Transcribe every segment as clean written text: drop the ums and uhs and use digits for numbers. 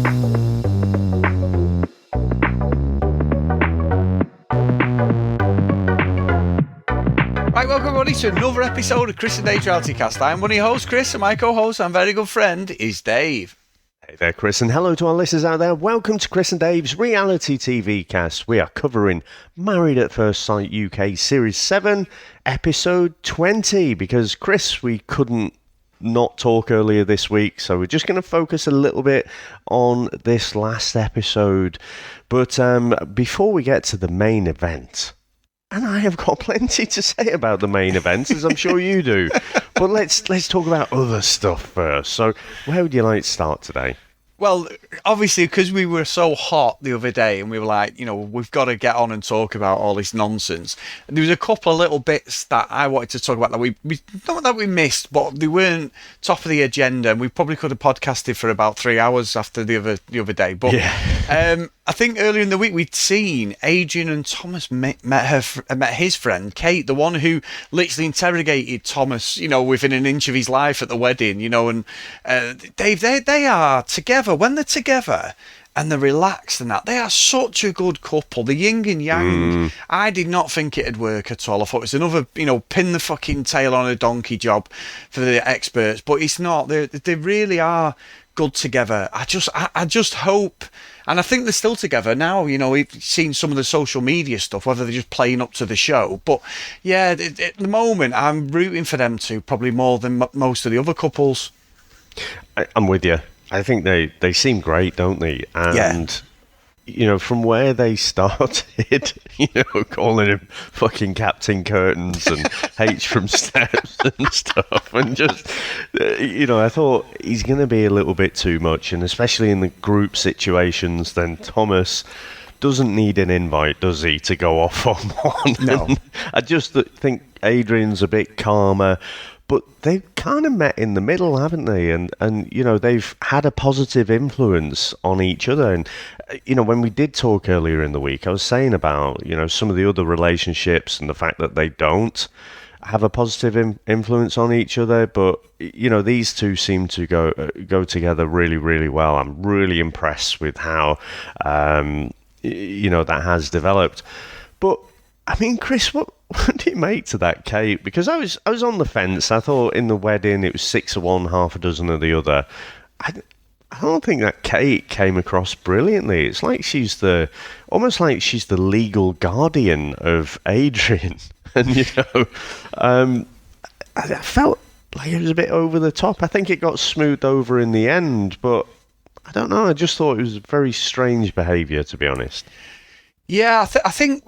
Right, welcome everybody to another episode of Chris and Dave's Reality Cast. I'm one of your hosts, Chris, and my co-host and very good friend is Dave. Hey there, Chris, and hello to our listeners out there. Welcome to Chris and Dave's Reality TV Cast. We are covering Married at First Sight UK Series 7, Episode 20, because, Chris, we couldn't not talk earlier this week, so we're just going to focus a little bit on this last episode. But before we get to the main event, and I have got plenty to say about the main event, as I'm sure you do. But let's talk about other stuff first. So, where would you like to start today? Well, obviously, because we were so hot the other day and we were like, you know, we've got to get on and talk about all this nonsense. There was a couple of little bits that I wanted to talk about that we not that we missed, but they weren't top of the agenda. And we probably could have podcasted for about 3 hours after the other day. But yeah. I think earlier in the week we'd seen Adrian and Thomas met his friend Kate, the one who literally interrogated Thomas, you know, within an inch of his life at the wedding, you know. And Dave, they are together. When they're together and they're relaxed and that, they are such a good couple. The yin and yang. I did not think it'd work at all. I thought it was another, you know, pin the fucking tail on a donkey job for the experts, but it's not. They really are good together. I just hope. And I think they're still together now. You know, we've seen some of the social media stuff, whether they're just playing up to the show. But yeah, at the moment, I'm rooting for them two probably more than most of the other couples. I'm with you. I think they seem great, don't they? And, you know, from where they started, you know, calling him fucking Captain Curtains and H from Steps and stuff. And just, you know, I thought he's going to be a little bit too much. And especially in the group situations, then Thomas doesn't need an invite, does he, to go off on one? No. I just think Adrian's a bit calmer. But they've kind of met in the middle, haven't they? And you know, they've had a positive influence on each other. And, you know, when we did talk earlier in the week, I was saying about, you know, some of the other relationships and the fact that they don't have a positive influence on each other. But, you know, these two seem to go together really, really well. I'm really impressed with how, you know, that has developed. But, I mean, Chris, what do you make to that, Kate? Because I was on the fence. I thought in the wedding it was 6 of one, half a dozen of the other. I don't think that Kate came across brilliantly. It's like almost like she's the legal guardian of Adrian. And, you know, I felt like it was a bit over the top. I think it got smoothed over in the end, but I don't know. I just thought it was very strange behaviour, to be honest. Yeah, I think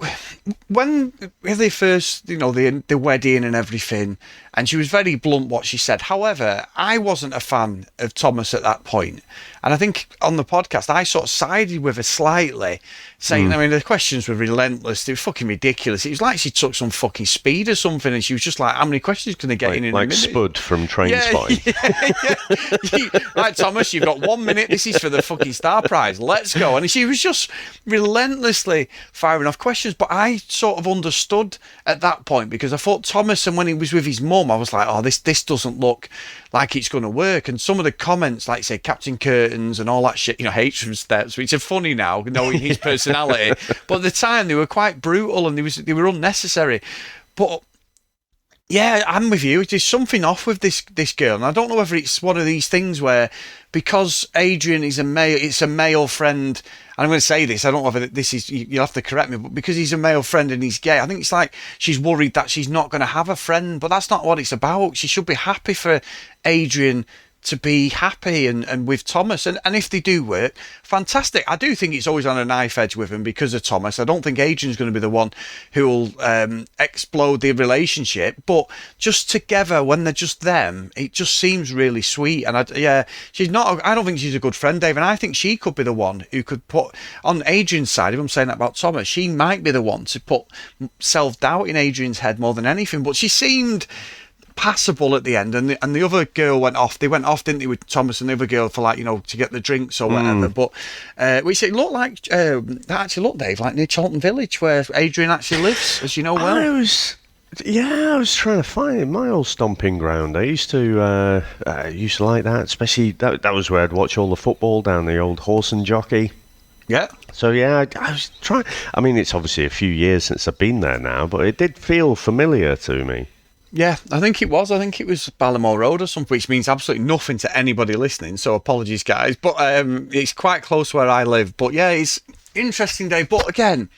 when they first, you know, the wedding and everything, and she was very blunt what she said. However, I wasn't a fan of Thomas at that point. And I think on the podcast, I sort of sided with her slightly, saying, I mean, the questions were relentless. They were fucking ridiculous. It was like she took some fucking speed or something, and she was just like, how many questions can they get in a minute? Like Spud from Trainspotting. Yeah. Like, Thomas, you've got 1 minute. This is for the fucking star prize. Let's go. And she was just relentlessly firing off questions. But I sort of understood at that point, because I thought Thomas, and when he was with his mum, I was like, oh, this doesn't look like it's going to work. And some of the comments, like, say, Captain Curtains and all that shit, you know, H from Steps, which are funny now, knowing his personality. But at the time, they were quite brutal and they were unnecessary. But yeah, I'm with you. There's something off with this girl. And I don't know whether it's one of these things where, because Adrian is it's a male friend, and I'm going to say this, I don't know whether this is, you'll have to correct me, but because he's a male friend and he's gay, I think it's like she's worried that she's not going to have a friend, but that's not what it's about. She should be happy for Adrian to be happy and with Thomas, and if they do work, fantastic. I do think it's always on a knife edge with him because of Thomas. I don't think Adrian's going to be the one who will explode the relationship, but just together when they're just them, it just seems really sweet. And she's not, I don't think she's a good friend, Dave, and I think she could be the one who could put on Adrian's side. If I'm saying that about Thomas, she might be the one to put self-doubt in Adrian's head more than anything. But she seemed passable at the end, and the other girl went off. They went off, didn't they, with Thomas and the other girl for, like, you know, to get the drinks or whatever. But which it looked like that actually looked, Dave, like near Charlton Village, where Adrian actually lives, as you know well. Yeah, I was trying to find it. My old stomping ground. I used to like that, especially that was where I'd watch all the football down the old horse and jockey. Yeah. So yeah, I was trying. I mean, it's obviously a few years since I've been there now, but it did feel familiar to me. Yeah, I think it was. I think it was Ballamore Road or something, which means absolutely nothing to anybody listening. So apologies, guys. But it's quite close where I live. But yeah, it's interesting day. But again,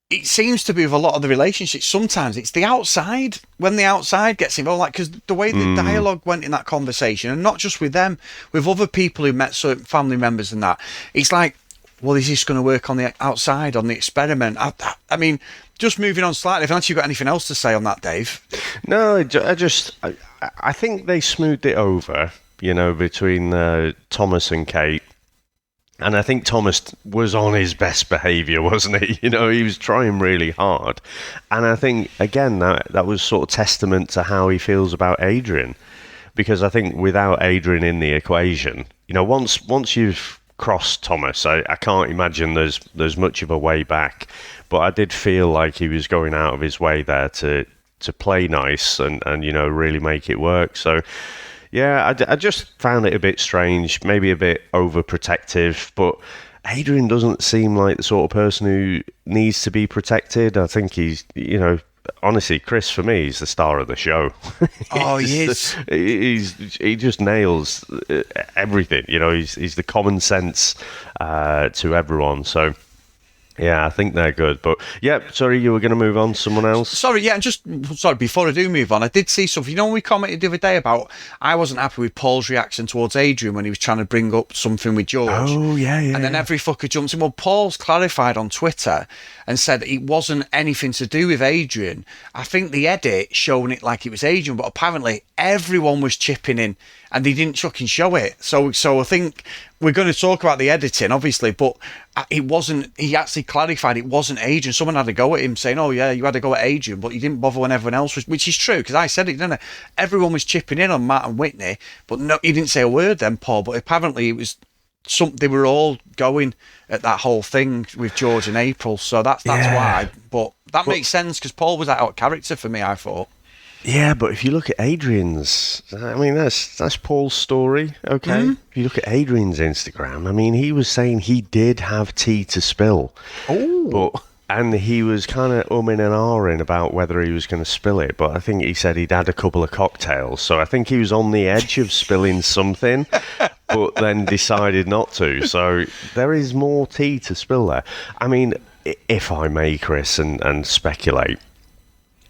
it seems to be with a lot of the relationships. Sometimes it's the outside when the outside gets involved, like because the way the dialogue went in that conversation, and not just with them, with other people who met certain family members and that. It's like, well, is this going to work on the outside on the experiment? I mean, just moving on slightly. If you got anything else to say on that, Dave? No, I think they smoothed it over, between Thomas and Kate. And I think Thomas was on his best behaviour, wasn't he? He was trying really hard. And I think, again, that was sort of testament to how he feels about Adrian. Because I think without Adrian in the equation, once you've crossed Thomas, I can't imagine there's much of a way back. But I did feel like he was going out of his way there to play nice and really make it work. So... yeah, I just found it a bit strange, maybe a bit overprotective, but Adrian doesn't seem like the sort of person who needs to be protected. I think he's, honestly, Chris, for me, he's the star of the show. Oh, he is. He just nails everything, he's the common sense to everyone, so... yeah, I think they're good. But, yeah, sorry, you were going to move on to someone else? Sorry, yeah, sorry, before I do move on, I did see something. When we commented the other day about I wasn't happy with Paul's reaction towards Adrian when he was trying to bring up something with George. Oh, yeah. And then every fucker jumps in. Well, Paul's clarified on Twitter and said it wasn't anything to do with Adrian. I think the edit showing it like it was Adrian, but apparently everyone was chipping in and they didn't fucking show it. So I think we're going to talk about the editing, obviously, but it wasn't. He actually clarified it wasn't Adrian. Someone had a go at him saying, "Oh yeah, you had a go at Adrian, but you didn't bother when everyone else was," which is true because I said it, didn't I? Everyone was chipping in on Matt and Whitney, but no, he didn't say a word then, Paul. But apparently it was they were all going at that whole thing with George and April, so that's why. But that makes sense because Paul was out of character for me, I thought. Yeah, but if you look at Adrian's, I mean, that's Paul's story, okay? Mm-hmm. If you look at Adrian's Instagram, I mean, he was saying he did have tea to spill. Oh. And he was kind of umming and ahhing about whether he was going to spill it, but I think he said he'd had a couple of cocktails, so I think he was on the edge of spilling something, but then decided not to. So there is more tea to spill there. I mean, if I may, Chris, and speculate,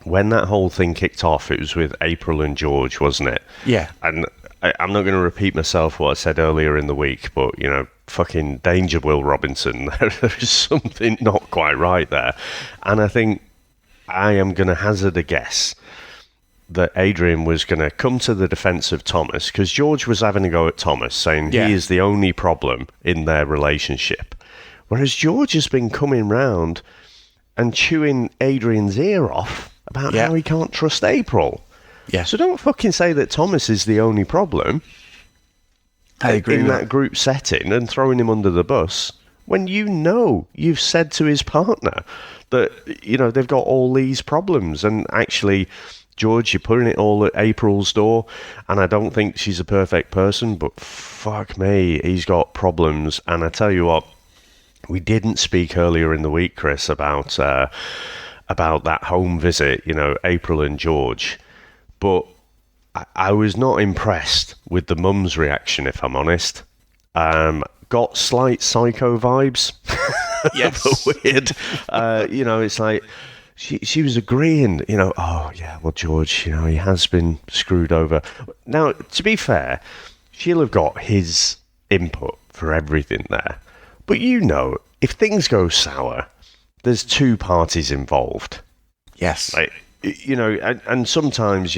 when that whole thing kicked off, it was with April and George, wasn't it? Yeah. And I'm not going to repeat myself what I said earlier in the week, but, fucking danger, Will Robinson. There's something not quite right there. And I think I am going to hazard a guess that Adrian was going to come to the defence of Thomas, because George was having a go at Thomas, saying he is the only problem in their relationship. Whereas George has been coming round and chewing Adrian's ear off about how he can't trust April. Yeah. So don't fucking say that Thomas is the only problem. I agree in with that group setting and throwing him under the bus when you've said to his partner that they've got all these problems, and actually, George, you're putting it all at April's door, and I don't think she's a perfect person, but fuck me, he's got problems. And I tell you what, we didn't speak earlier in the week, Chris, about that home visit, April and George, but I was not impressed with the mum's reaction, if I'm honest. Got slight psycho vibes. Yes. Weird. It's like she was agreeing, oh, yeah, well, George, he has been screwed over. Now, to be fair, she'll have got his input for everything there. But if things go sour, there's two parties involved. Yes. And sometimes,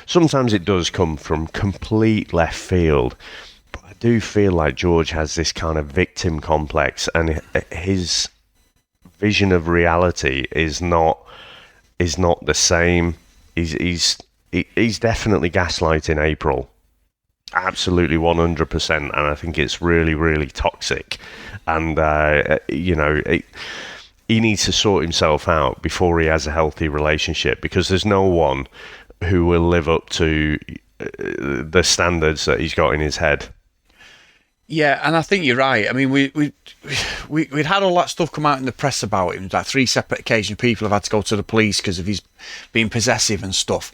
sometimes it does come from complete left field. But I do feel like George has this kind of victim complex, and his vision of reality is not the same. He's definitely gaslighting April. Absolutely 100%, and I think it's really, really toxic. And he needs to sort himself out before he has a healthy relationship, because there's no one who will live up to the standards that he's got in his head. Yeah, and I think you're right. I mean, we'd had all that stuff come out in the press about him. Like 3 separate occasions, people have had to go to the police because of his being possessive and stuff.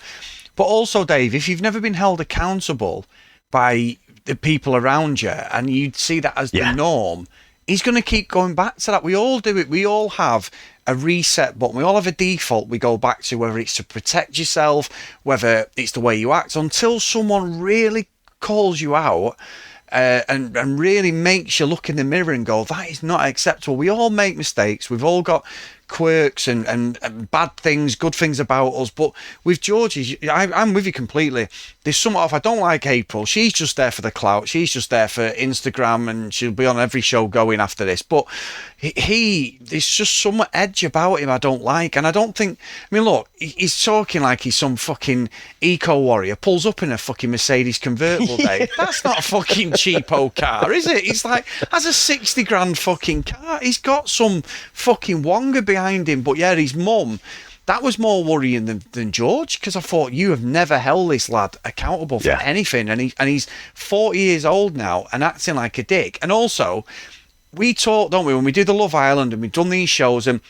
But also, Dave, if you've never been held accountable by the people around you, and you see that as the norm, he's going to keep going back to that. We all do it. We all have a reset button. We all have a default we go back to, whether it's to protect yourself, whether it's the way you act, until someone really calls you out. And really makes you look in the mirror and go, that is not acceptable. We all make mistakes. We've all got quirks and bad things, good things about us. But with Georgie, I'm with you completely. There's some off. I don't like April. She's just there for the clout. She's just there for Instagram, and she'll be on every show going after this. But there's just some edge about him I don't like. And I don't think, I mean, look, he's talking like he's some fucking eco warrior, pulls up in a fucking Mercedes convertible, Dave. That's not a fucking cheapo car, is it? It's like, has a 60 grand fucking car. He's got some fucking wonga behind him. But yeah, his mum, that was more worrying than George, because I thought, you have never held this lad accountable for anything. And he's 40 years old now and acting like a dick. And also, we talk, don't we, when we do the Love Island and we've done these shows, and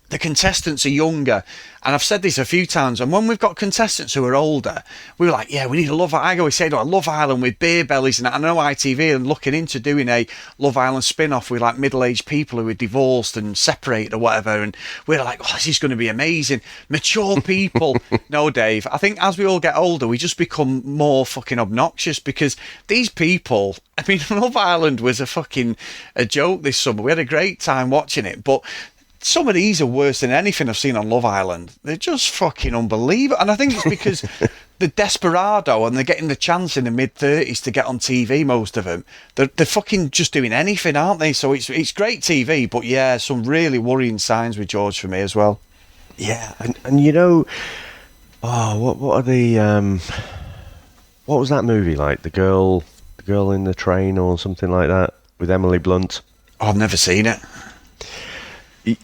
the contestants are younger, and I've said this a few times, and when we've got contestants who are older, we were like, yeah, we need a Love Island. I always say, a Love Island with beer bellies, and I know ITV are looking into doing a Love Island spin-off with like middle-aged people who are divorced and separated or whatever, and we're like, oh, this is going to be amazing. Mature people. No, Dave, I think as we all get older, we just become more fucking obnoxious, because these people, I mean, Love Island was a joke this summer. We had a great time watching it, but some of these are worse than anything I've seen on Love Island. They're just fucking unbelievable. And I think it's because the desperado, and they're getting the chance in the mid-30s to get on TV, most of them. They're fucking just doing anything, aren't they? So it's great TV, but yeah, some really worrying signs with George for me as well. Yeah, and you know, what are the what was that movie like? The girl in the train or something like that with Emily Blunt? Oh, I've never seen it.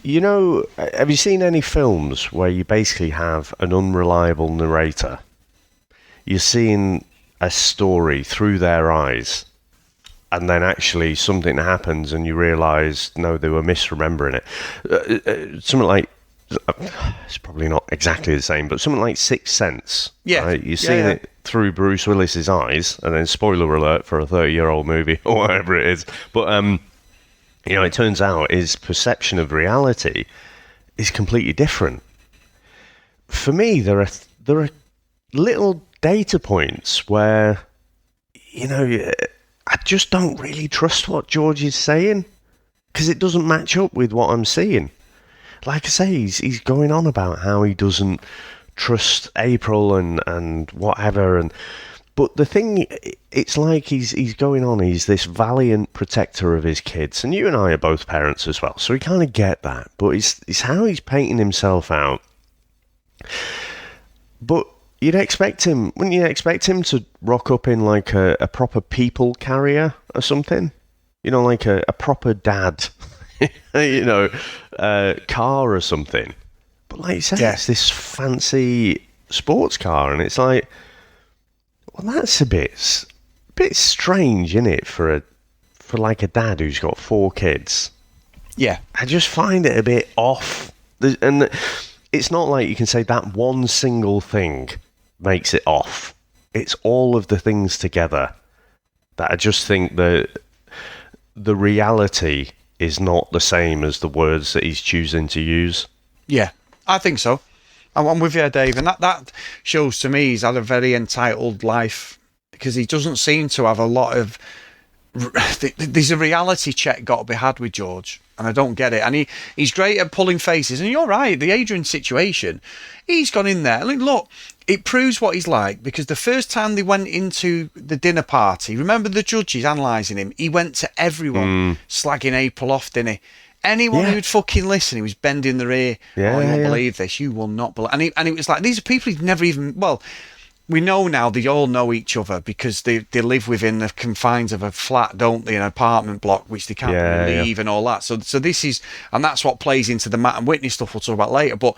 You know, have you seen any films where you basically have an unreliable narrator? You're seeing a story through their eyes, and then actually something happens and you realise, no, they were misremembering it. Something like, it's probably not exactly the same, but something like Sixth Sense. Yeah. Right? You're seeing it through Bruce Willis's eyes, and then spoiler alert for a 30-year-old movie or whatever it is. But, you know, it turns out his perception of reality is completely different. For me, there are little data points where, you know, I just don't really trust what George is saying, because it doesn't match up with what I'm seeing. Like I say, he's going on about how he doesn't trust April and whatever, but the thing, it's like he's going on, he's this valiant protector of his kids, and you and I are both parents as well, so we kind of get that, but it's how he's painting himself out. But wouldn't you expect him to rock up in like a proper people carrier or something? You know, like a proper dad, you know, car or something. But like you said, it's this fancy sports car, and it's like, well, that's a bit strange, isn't it, for like a dad who's got 4 kids? Yeah. I just find it a bit off. And it's not like you can say that one single thing makes it off. It's all of the things together that I just think that the reality is not the same as the words that he's choosing to use. Yeah, I think so. I'm with you, Dave, and that shows to me he's had a very entitled life, because he doesn't seem to have a lot of. There's a reality check got to be had with George, and I don't get it. And he's great at pulling faces, and you're right. The Adrian situation, he's gone in there. I mean, look, it proves what he's like, because the first time they went into the dinner party, remember the judges analysing him. He went to everyone slagging April off, didn't he? Anyone who'd fucking listen, he was bending their ear. You won't believe this. You will not believe. And it was like, these are people he'd never even. Well, we know now they all know each other because they live within the confines of a flat, don't they, an apartment block, which they can't really leave and all that. So this is, and that's what plays into the Matt and Whitney stuff we'll talk about later. But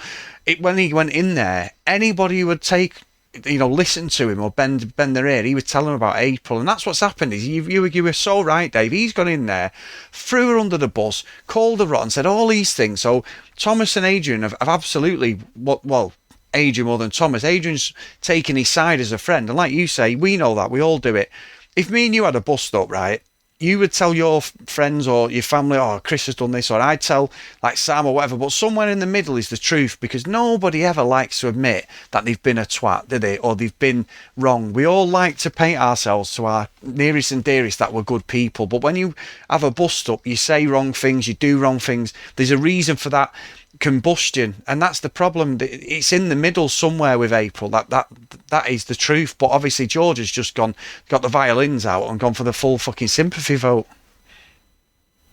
when he went in there, anybody who would take, listen to him or bend their ear, he would tell them about April. And that's what's happened. Is you were so right, Dave. He's gone in there, threw her under the bus, called her on, said all these things. So Thomas and Adrian have absolutely, well, Adrian more than Thomas. Adrian's taking his side as a friend. And like you say, we know that. We all do it. If me and you had a bus stop, right, you would tell your friends or your family, oh, Chris has done this, or I'd tell like Sam or whatever, but somewhere in the middle is the truth, because nobody ever likes to admit that they've been a twat, do they? Or they've been wrong. We all like to paint ourselves to our nearest and dearest that we're good people. But when you have a bus stop, you say wrong things, you do wrong things. There's a reason for that combustion, and that's the problem. It's in the middle somewhere with April. That is the truth. But obviously George has just got the violins out and gone for the full fucking sympathy vote.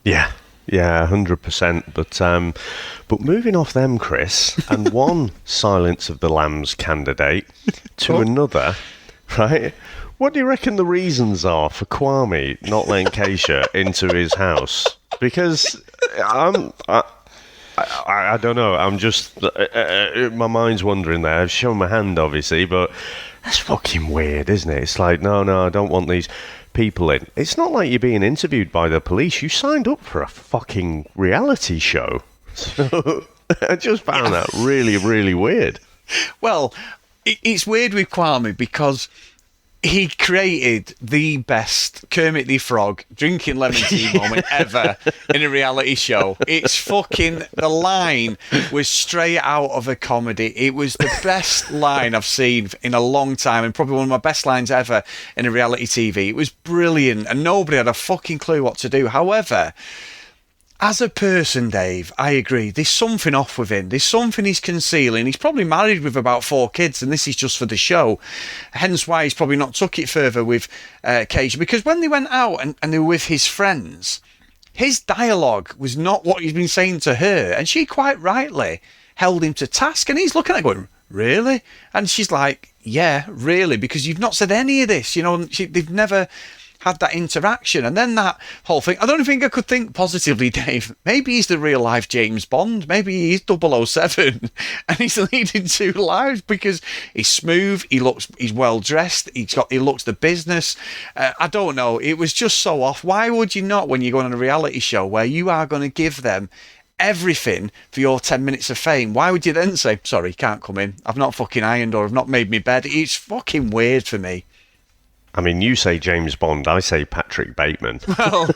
Yeah, 100%. But moving off them, Chris, and one Silence of the Lambs candidate to another, right? What do you reckon the reasons are for Kwame not letting Keisha into his house? Because I don't know. I'm just... my mind's wandering there. I've shown my hand, obviously, but that's fucking weird, isn't it? It's like, no, I don't want these people in. It's not like you're being interviewed by the police. You signed up for a fucking reality show. So I just found that really, really weird. Well, it's weird with Kwame because he created the best Kermit the Frog drinking lemon tea moment ever in a reality show. It's fucking... The line was straight out of a comedy. It was the best line I've seen in a long time, and probably one of my best lines ever in a reality TV. It was brilliant, and nobody had a fucking clue what to do. However, as a person, Dave, I agree. There's something off with him. There's something he's concealing. He's probably married with about 4 kids, and this is just for the show. Hence why he's probably not took it further with Keisha. Because when they went out and they were with his friends, his dialogue was not what he's been saying to her. And she quite rightly held him to task. And he's looking at her going, really? And she's like, yeah, really, because you've not said any of this. They've never had that interaction. And then that whole thing, I don't think I could think positively, Dave. Maybe he's the real life James Bond. Maybe he's 007 and he's leading 2 lives because he's smooth, he's well dressed, he looks the business. I don't know. It was just so off. Why would you not, when you're going on a reality show where you are going to give them everything for your 10 minutes of fame, why would you then say, sorry, can't come in, I've not fucking ironed or I've not made me bed? It's fucking weird for me. I mean, you say James Bond, I say Patrick Bateman. Well,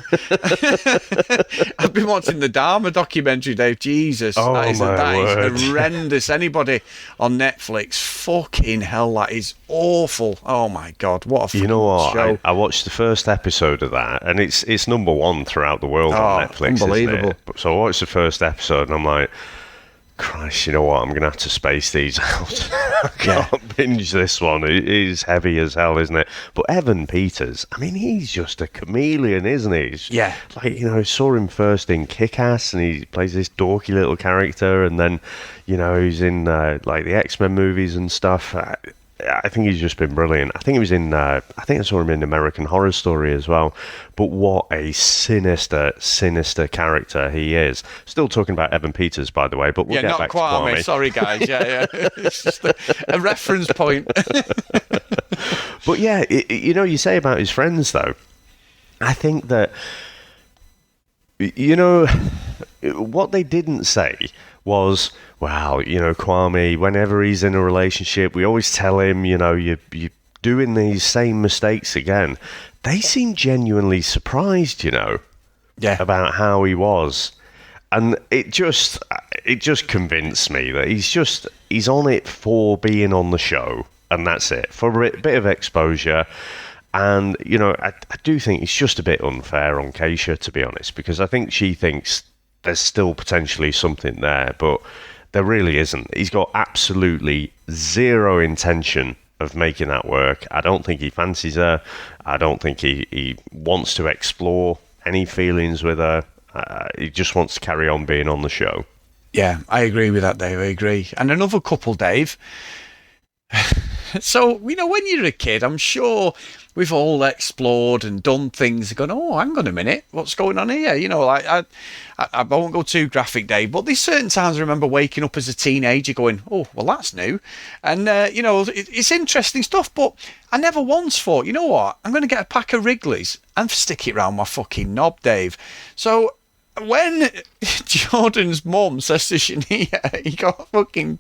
I've been watching the Dharma documentary, Dave. Jesus, that is horrendous. Anybody on Netflix, fucking hell, that is awful. Oh my God, what a fucking show. I watched the first episode of that, and it's number 1 throughout the world on Netflix. Unbelievable. So I watched the first episode, and I'm like, Christ, you know what? I'm going to have to space these out. I can't binge this one. It is heavy as hell, isn't it? But Evan Peters, I mean, he's just a chameleon, isn't he? Yeah. Like, I saw him first in Kick-Ass, and he plays this dorky little character, and then, he's in, like, the X-Men movies and stuff. I think he's just been brilliant. I think he was in... I think I saw him in American Horror Story as well. But what a sinister character he is. Still talking about Evan Peters, by the way, but we'll get back to Kwame. Sorry, guys. Yeah. It's just a reference point. But yeah, you say about his friends, though. I think that... what they didn't say was, well, Kwame, whenever he's in a relationship, we always tell him, you're doing these same mistakes again. They seem genuinely surprised, about how he was. And it just convinced me that he's on it for being on the show, and that's it, for a bit of exposure. And, I do think it's just a bit unfair on Keisha, to be honest, because I think she thinks there's still potentially something there, but there really isn't. He's got absolutely zero intention of making that work. I don't think he fancies her. I don't think he wants to explore any feelings with her. He just wants to carry on being on the show. Yeah, I agree with that, Dave. I agree. And another couple, Dave, So, when you're a kid, I'm sure we've all explored and done things and gone, oh, hang on a minute, what's going on here? Like I won't go too graphic, Dave, but there's certain times I remember waking up as a teenager going, oh, well, that's new. And, it's interesting stuff, but I never once thought, you know what, I'm going to get a pack of Wrigley's and stick it round my fucking knob, Dave. So when Jordan's mum says to Shania, he got fucking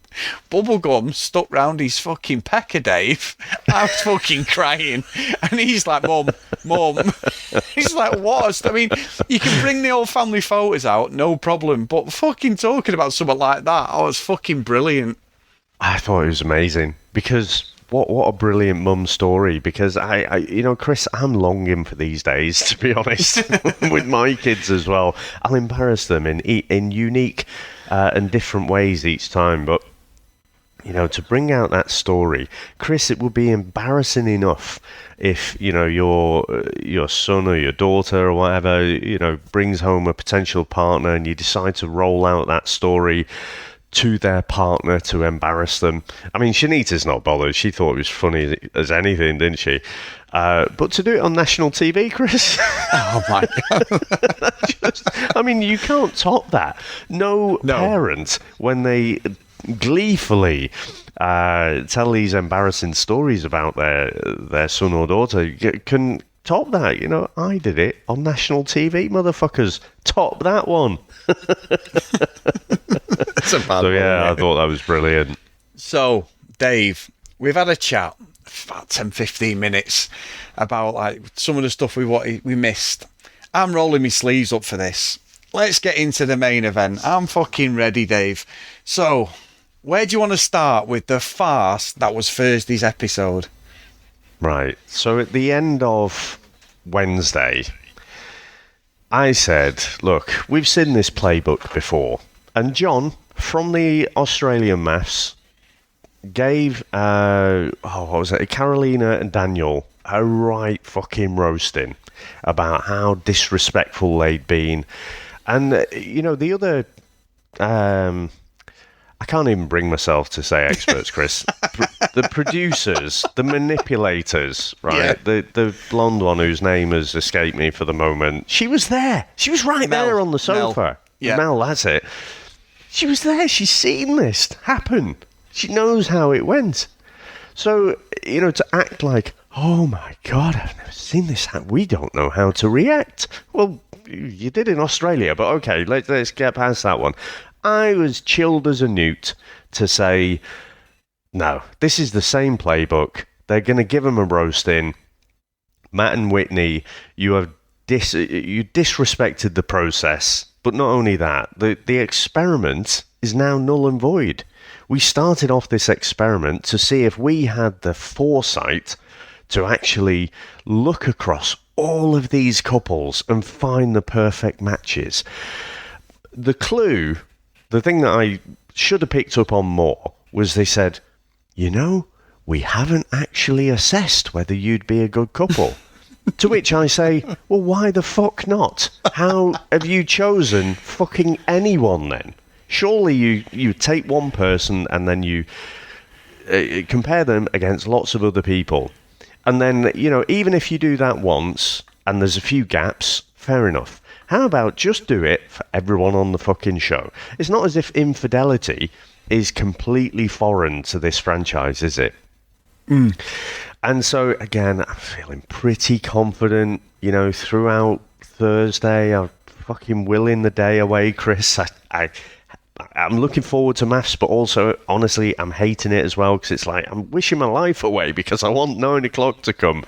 bubble gum stuck round his fucking pecker, Dave, I was fucking crying. And he's like, Mum. He's like, what? I mean, you can bring the old family photos out, no problem. But fucking talking about something like that, oh, it's fucking brilliant. I thought it was amazing because what a brilliant mum story. Because I Chris, I'm longing for these days, to be honest, with my kids as well. I'll embarrass them in unique and different ways each time, but to bring out that story, Chris, it would be embarrassing enough if your son or your daughter or whatever brings home a potential partner and you decide to roll out that story to their partner to embarrass them. I mean, Shanita's not bothered. She thought it was funny as anything, didn't she? But to do it on national TV, Chris. Oh my God. I mean, you can't top that. No parent, when they gleefully tell these embarrassing stories about their son or daughter, can top that. I did it on national TV, motherfuckers. Top that one. It's a bad one, I thought that was brilliant. So, Dave, we've had a chat for about 10-15 minutes about like some of the stuff we missed. I'm rolling my sleeves up for this. Let's get into the main event. I'm fucking ready, Dave. So, where do you want to start with the farce that was Thursday's episode? Right. So at the end of Wednesday, I said, look, we've seen this playbook before. And John, from the Australian maths, gave, Carolina and Daniel a right fucking roasting about how disrespectful they'd been. And, the other... I can't even bring myself to say experts, Chris. The producers, the manipulators, right? Yeah. The blonde one whose name has escaped me for the moment. She was there. She was right there on the sofa. Mel. Yeah. Mel, that's it. She was there. She's seen this happen. She knows how it went. So, to act like, oh my God, I've never seen this happen. We don't know how to react. Well, you did in Australia, but okay, let's get past that one. I was chilled as a newt to say, no, this is the same playbook. They're going to give them a roasting. Matt and Whitney, you disrespected the process. But not only that, the experiment is now null and void. We started off this experiment to see if we had the foresight to actually look across all of these couples and find the perfect matches. The clue... The thing that I should have picked up on more was they said, we haven't actually assessed whether you'd be a good couple. To which I say, well, why the fuck not? How have you chosen fucking anyone then? Surely you take one person and then you compare them against lots of other people. And then, even if you do that once and there's a few gaps, fair enough. How about just do it for everyone on the fucking show? It's not as if infidelity is completely foreign to this franchise, is it? Mm. And so, again, I'm feeling pretty confident, throughout Thursday. I'm fucking willing the day away, Chris. I'm looking forward to maths, but also, honestly, I'm hating it as well because it's like I'm wishing my life away because I want 9 o'clock to come.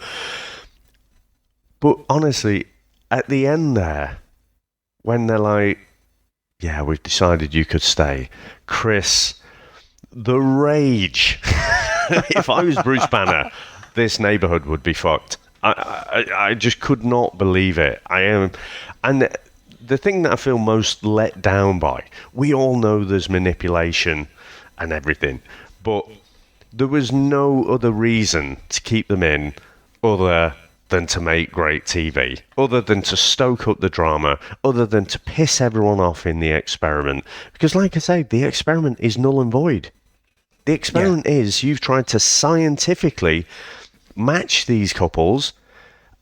But honestly, at the end there, when they're like, yeah, we've decided you could stay. Chris, the rage. If I was Bruce Banner, this neighborhood would be fucked. I just could not believe it. I am. And the thing that I feel most let down by, we all know there's manipulation and everything, but there was no other reason to keep them in other than to make great TV, other than to stoke up the drama, other than to piss everyone off in the experiment. Because like I say, the experiment is null and void. The experiment is you've tried to scientifically match these couples,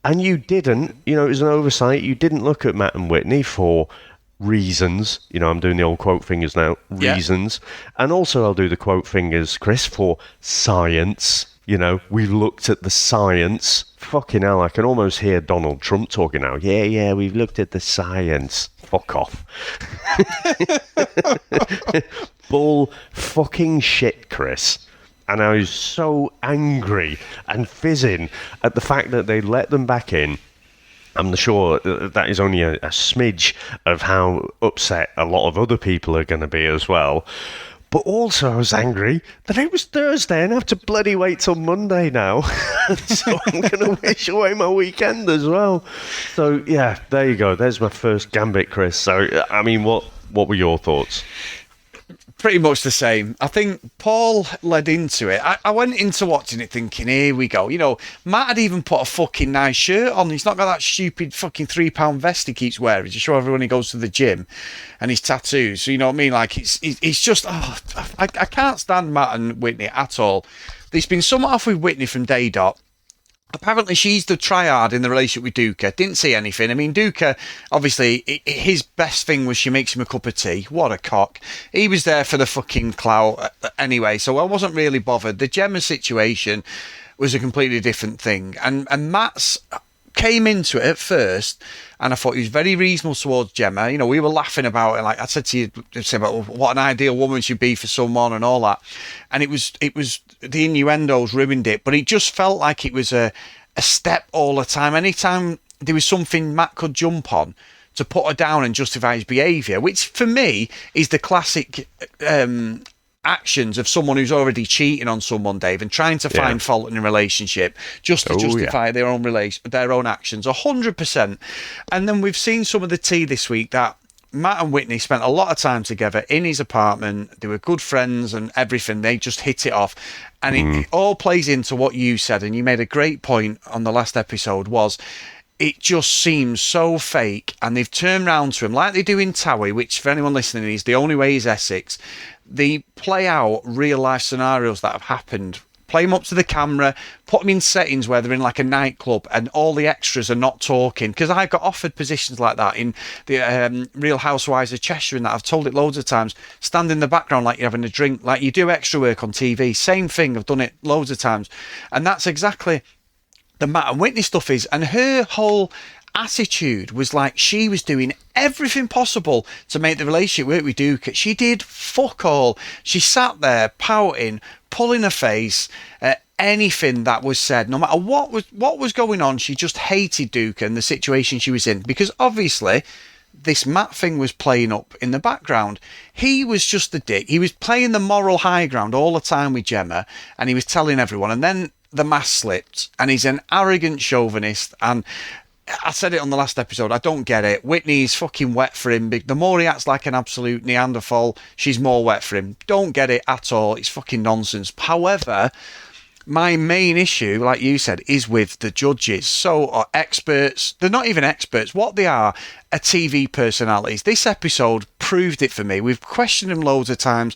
and you didn't. You know, it was an oversight. You didn't look at Matt and Whitney for reasons. You know, I'm doing the old quote fingers now. Reasons. And also I'll do the quote fingers, Chris, for science. You know, we've looked at the science. Fucking hell, I can almost hear Donald Trump talking now. Yeah, we've looked at the science. Fuck off. Bull fucking shit, Chris. And I was so angry and fizzing at the fact that they let them back in. I'm sure that is only a smidge of how upset a lot of other people are going to be as well. But also I was angry that it was Thursday and I have to bloody wait till Monday now. So I'm going to wish away my weekend as well. So, yeah, there you go. There's my first gambit, Chris. So, I mean, what were your thoughts? Pretty much the same. I think Paul led into it. I went into watching it thinking, here we go. You know, Matt had even put a fucking nice shirt on. He's not got that stupid fucking £3 vest he keeps wearing to show everyone he goes to the gym and his tattoos. So, you know what I mean? Like, it's just, I can't stand Matt and Whitney at all. There's been something off with Whitney from day dot. Apparently, she's the triad in the relationship with Duca. Didn't see anything. I mean, Duca, obviously, his best thing was she makes him a cup of tea. What a cock. He was there for the fucking clout anyway, so I wasn't really bothered. The Gemma situation was a completely different thing. And Matt's came into it at first, and I thought he was very reasonable towards Gemma. You know, we were laughing about it. Like I said to you, about what an ideal woman should be for someone and all that. And it was the innuendos ruined it, but it just felt like it was a step all the time. Anytime there was something Matt could jump on to put her down and justify his behaviour, which for me is the classic actions of someone who's already cheating on someone, Dave, and trying to find fault in a relationship just to justify their own actions, 100%. And then we've seen some of the tea this week that Matt and Whitney spent a lot of time together in his apartment. They were good friends and everything. They just hit it off. And it all plays into what you said, and you made a great point on the last episode, was it just seems so fake, and they've turned round to him like they do in Towie, which for anyone listening is the only way is Essex. They play out real life scenarios that have happened, play them up to the camera, put them in settings where they're in like a nightclub and all the extras are not talking. Because I got offered positions like that in the Real Housewives of Cheshire, and that I've told it loads of times. Stand in the background like you're having a drink, like you do extra work on TV. Same thing, I've done it loads of times. And that's exactly the Matt and Whitney stuff is. And her whole attitude was like she was doing everything possible to make the relationship work with Duke. She did fuck all. She sat there pouting, pulling her face at anything that was said, no matter what was going on. She just hated Duke and the situation she was in, because obviously this Matt thing was playing up in the background. He was just the dick. He was playing the moral high ground all the time with Gemma, and he was telling everyone, and then the mask slipped, and he's an arrogant chauvinist. And I said it on the last episode, I don't get it. Whitney's fucking wet for him. The more he acts like an absolute Neanderthal, she's more wet for him. Don't get it at all. It's fucking nonsense. However, my main issue, like you said, is with the judges. So, experts, they're not even experts. What they are TV personalities. This episode proved it for me. We've questioned them loads of times.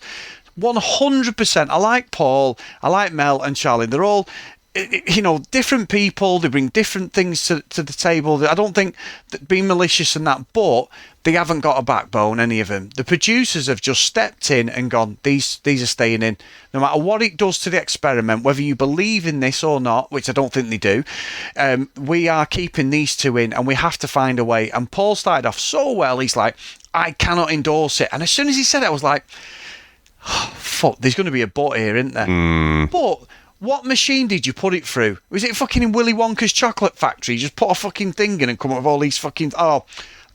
100%. I like Paul, I like Mel and Charlie. They're all, you know, different people. They bring different things to the table. I don't think that being malicious and that, but they haven't got a backbone, any of them. The producers have just stepped in and gone, these are staying in. No matter what it does to the experiment, whether you believe in this or not, which I don't think they do, we are keeping these two in, and we have to find a way. And Paul started off so well. He's like, I cannot endorse it. And as soon as he said it, I was like, oh, fuck, there's going to be a but here, isn't there? But what machine did you put it through? Was it fucking in Willy Wonka's chocolate factory? You just put a fucking thing in and come up with all these fucking... Oh,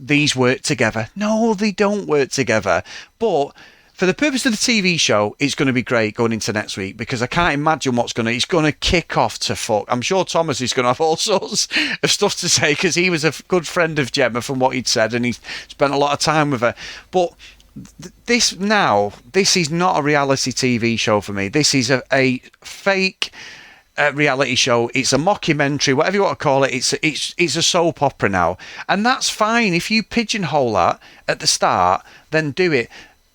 these work together. No, they don't work together. But for the purpose of the TV show, it's going to be great going into next week, because I can't imagine it's going to kick off to fuck. I'm sure Thomas is going to have all sorts of stuff to say, because he was a good friend of Gemma from what he'd said, and he spent a lot of time with her. But this is not a reality TV show for me. This is a fake reality show. It's a mockumentary, whatever you want to call it. It's a soap opera now, and that's fine. If you pigeonhole that at the start, then do it.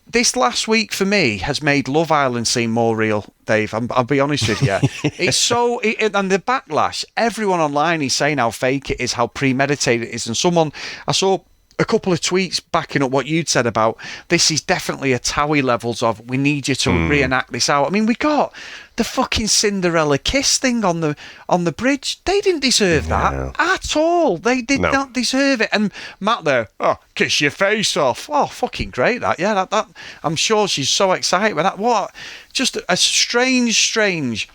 this last week for me has made Love Island seem more real, Dave. I'll be honest with you. It's so, and the backlash, everyone online is saying how fake it is, how premeditated it is. And I saw a couple of tweets backing up what you'd said about this is definitely a Towie levels of we need you to reenact this out. I mean, we got the fucking Cinderella kiss thing on the bridge. They didn't deserve that at all. They did not deserve it. And Matt there, kiss your face off. Oh, fucking great that. Yeah, that I'm sure she's so excited with that. What? Just a strange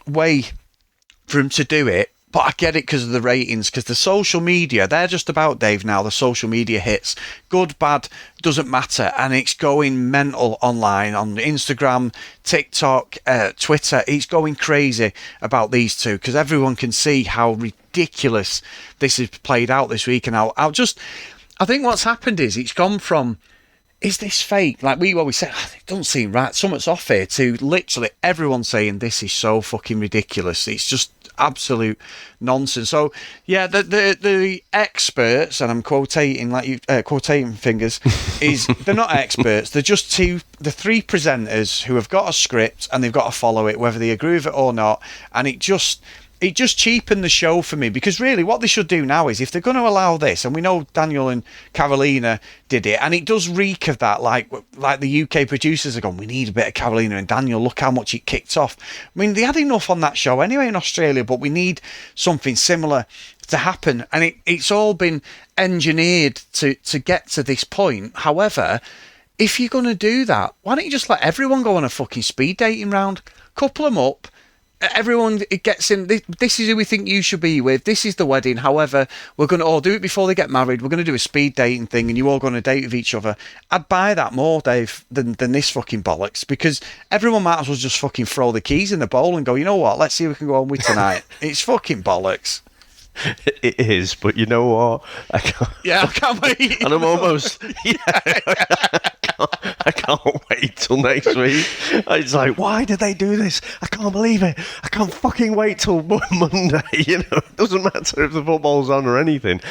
way for him to do it. But I get it because of the ratings, because the social media, they're just about, Dave, now, the social media hits. Good, bad, doesn't matter. And it's going mental online on Instagram, TikTok, Twitter. It's going crazy about these two because everyone can see how ridiculous this is played out this week. And I think what's happened is it's gone from, is this fake? Like we always say, it doesn't seem right. Something's off here, to literally everyone saying this is so fucking ridiculous. It's just absolute nonsense. So yeah, the experts, and I'm quotating like you quotating fingers, is they're not experts. They're just the three presenters who have got a script and they've got to follow it, whether they agree with it or not. And it just cheapened the show for me, because really what they should do now is, if they're going to allow this, and we know Daniel and Carolina did it, and it does reek of that, like the UK producers are going, we need a bit of Carolina and Daniel, look how much it kicked off. I mean, they had enough on that show anyway in Australia, but we need something similar to happen, and it's all been engineered to get to this point. However, if you're going to do that, why don't you just let everyone go on a fucking speed dating round, couple them up, everyone gets in, this is who we think you should be with, this is the wedding, however, we're going to all do it before they get married, we're going to do a speed dating thing and you all go on a date with each other. I'd buy that more, Dave, than this fucking bollocks, because everyone might as well just fucking throw the keys in the bowl and go, you know what, let's see who we can go on with tonight. It's fucking bollocks. It is, but you know what? I can't wait. And I'm almost... I can't wait till next week. It's like, why did they do this? I can't believe it. I can't fucking wait till Monday. It doesn't matter if the football's on or anything.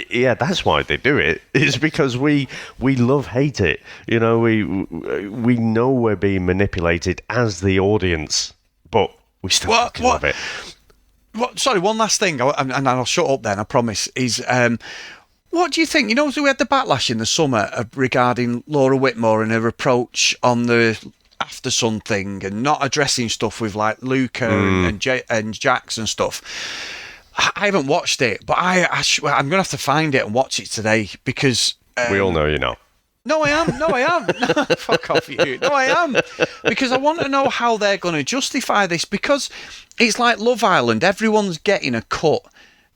Yeah, that's why they do it. It's because we hate it. We know we're being manipulated as the audience, but we still fucking love it. Sorry, one last thing, and I'll shut up then, I promise, is... what do you think? So we had the backlash in the summer regarding Laura Whitmore and her approach on the After Sun thing and not addressing stuff with like Luca and Jax and stuff. I haven't watched it, but I'm going to have to find it and watch it today, because... we all know you know. No, I am. No, fuck off you. No, I am. Because I want to know how they're going to justify this, because it's like Love Island. Everyone's getting a cut.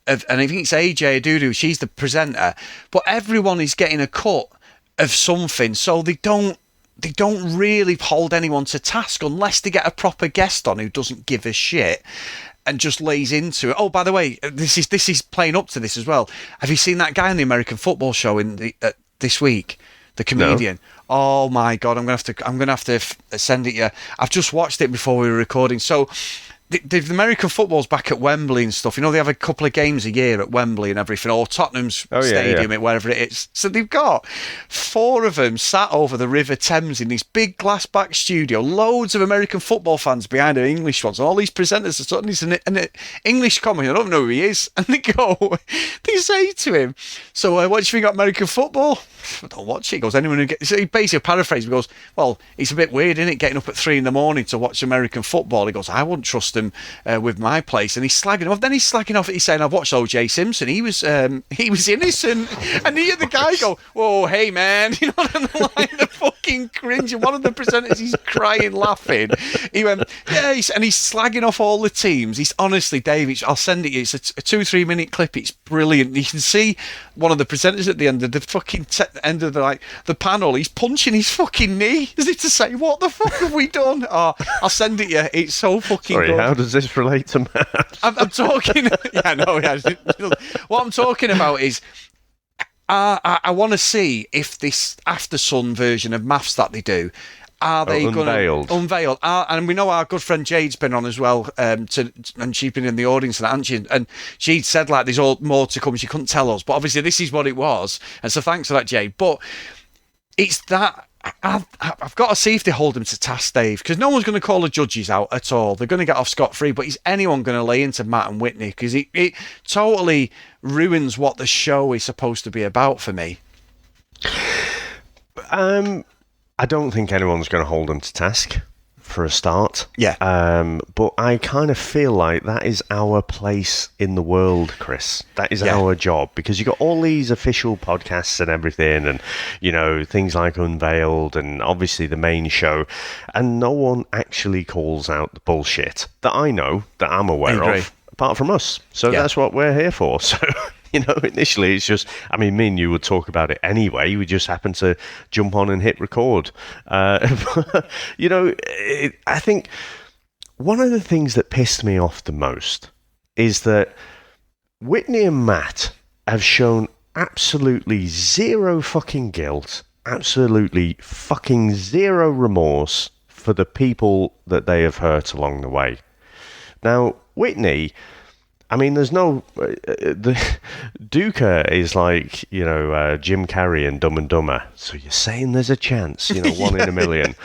And I think it's AJ Adudu, she's the presenter, but everyone is getting a cut of something, so they don't really hold anyone to task unless they get a proper guest on who doesn't give a shit and just lays into it. Oh, by the way, this is playing up to this as well. Have you seen that guy on the American football show this week? The comedian. No. Oh my God, I'm gonna have to send it you. I've just watched it before we were recording. So the American football's back at Wembley and stuff. They have a couple of games a year at Wembley and everything, or Tottenham's stadium, wherever it is. So they've got 4 of them sat over the River Thames in this big glass back studio, loads of American football fans behind the English ones, and all these presenters are suddenly an English comic, I don't know who he is, and they say to him, so what do you think of American football? I don't watch it. He goes, anyone who gets... So he basically paraphrased, he goes, well, it's a bit weird, isn't it, getting up at 3 a.m. to watch American football? He goes, I wouldn't trust him with my place. And he's slagging him off. Then he's slagging off, he's saying, I've watched O.J. Simpson. He was innocent. And you hear the guy go, whoa, hey, man. On the line of fucking cringe. And one of the presenters, he's crying, laughing. He went, yeah, and he's slagging off all the teams. He's honestly, Dave, I'll send it you. It's a 2-3 minute clip. It's brilliant. You can see one of the presenters at the end of the fucking end of the panel, he's punching his fucking knee as if to say, what the fuck have we done? Oh, I'll send it you. It's so fucking good. How does this relate to maths? I'm talking... What I'm talking about is I want to see if this After Sun version of maths that they do, are they going to unveil? And we know our good friend Jade's been on as well, and she's been in the audience and that, hasn't she? And she said like there's all more to come. She couldn't tell us, but obviously this is what it was. And so thanks for that, Jade. But it's that I've got to see if they hold him to task, Dave, because no one's going to call the judges out at all. They're going to get off scot-free, but is anyone going to lay into Matt and Whitney? Because it totally ruins what the show is supposed to be about for me. I don't think anyone's going to hold them to task, for a start. Yeah. But I kind of feel like that is our place in the world, Chris. That is our job, because you got all these official podcasts and everything, and, you know, things like Unveiled and obviously the main show, and no one actually calls out the bullshit that I know, that I'm aware of, apart from us. So that's what we're here for. So... You know, initially it's just, I mean, me and you would talk about it anyway. We just happened to jump on and hit record. You know, I think one of the things that pissed me off the most is that Whitney and Matt have shown absolutely zero fucking guilt, absolutely fucking zero remorse for the people that they have hurt along the way. Now, Whitney... I mean, there's no... Duca is like, you know, Jim Carrey in Dumb and Dumber. So you're saying there's a chance, you know, one in a million.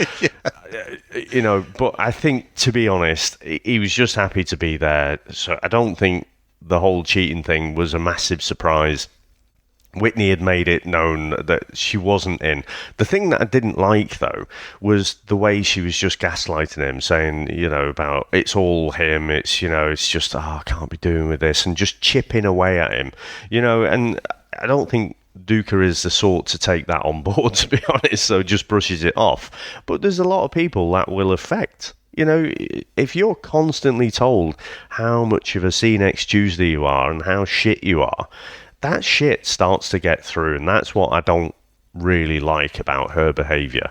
You know, but I think, to be honest, he was just happy to be there. So I don't think the whole cheating thing was a massive surprise. Whitney had made it known that she wasn't in. The thing that I didn't like, though, was the way she was just gaslighting him, saying, you know, about it's all him, it's, you know, it's just, I can't be doing with this, and just chipping away at him, you know, and I don't think Duca is the sort to take that on board, to be honest, so just brushes it off. But there's a lot of people that will affect. You know, if you're constantly told how much of a See Next Tuesday you are and how shit you are, that shit starts to get through, and that's what I don't really like about her behaviour.